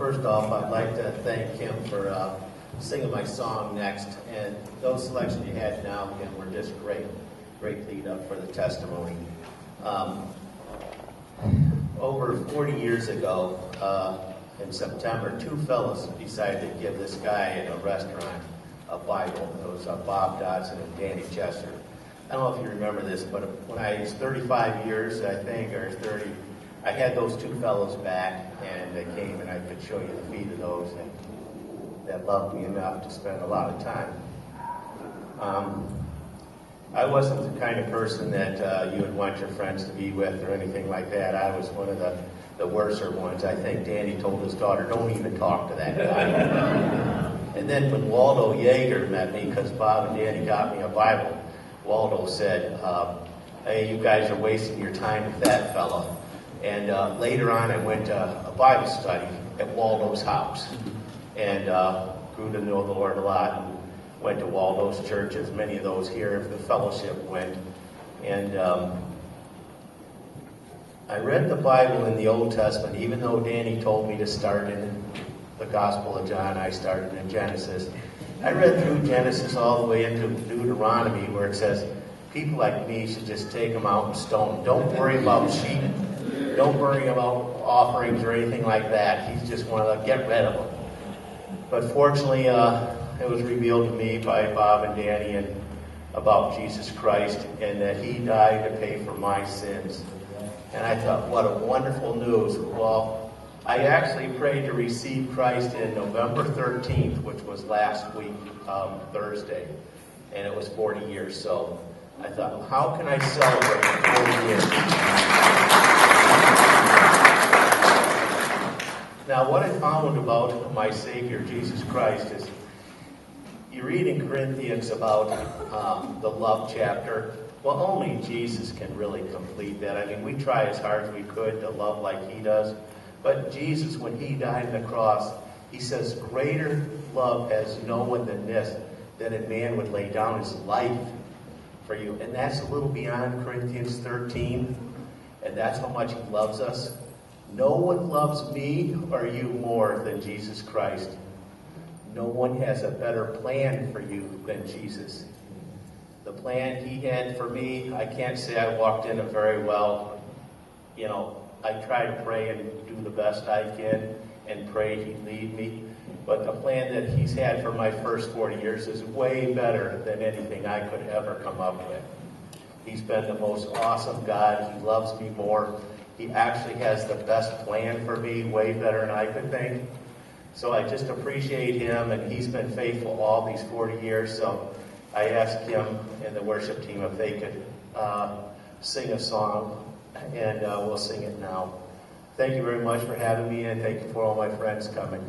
first off, I'd like to thank Kim for singing my song next. And those selections you had now, Kim, were just great lead up for the testimony. Over 40 years ago, in September, two fellows decided to give this guy in a restaurant a Bible. It was Bob Dodson and Danny Chester. I don't know if you remember this, but when I was 35 years, I think, or 30, I had those two fellows back, and they came, and I could show you the feet of those that loved me enough to spend a lot of time. I wasn't the kind of person that you would want your friends to be with or anything like that. I was one of the worser ones. I think Danny told his daughter, don't even talk to that guy. And then when Waldo Yeager met me, because Bob and Danny got me a Bible, Waldo said, hey, you guys are wasting your time with that fellow. And later on, I went to a Bible study at Waldo's house and grew to know the Lord a lot and went to Waldo's church, as many of those here, the fellowship went. And I read the Bible in the Old Testament, even though Danny told me to start in the Gospel of John, I started in Genesis. I read through Genesis all the way into Deuteronomy, where it says, people like me should just take them out and stone them. Don't worry about sheep. Don't worry about offerings or anything like that. He's just one of the, get rid of them. But fortunately, it was revealed to me by Bob and Danny and about Jesus Christ, and that he died to pay for my sins. And I thought, what a wonderful news. Well, I actually prayed to receive Christ in November 13th, which was last week, Thursday, and it was 40 years. So I thought, well, how can I celebrate 40 years? Now, what I found about my Savior, Jesus Christ, is you read in Corinthians about the love chapter. Well, only Jesus can really complete that. I mean, we try as hard as we could to love like he does. But Jesus, when he died on the cross, he says, greater love has no one than this, that a man would lay down his life for you. And that's a little beyond Corinthians 13. And that's how much he loves us. No one loves me or you more than Jesus Christ. No one has a better plan for you than Jesus. The plan he had for me, I can't say I walked in it very well. You know, I try to pray and do the best I can and pray he'd lead me. But the plan that he's had for my first 40 years is way better than anything I could ever come up with. He's been the most awesome God. He loves me more. He actually has the best plan for me, way better than I could think. So I just appreciate him, and he's been faithful all these 40 years. So I asked him and the worship team if they could sing a song, and we'll sing it now. Thank you very much for having me, and thank you for all my friends coming.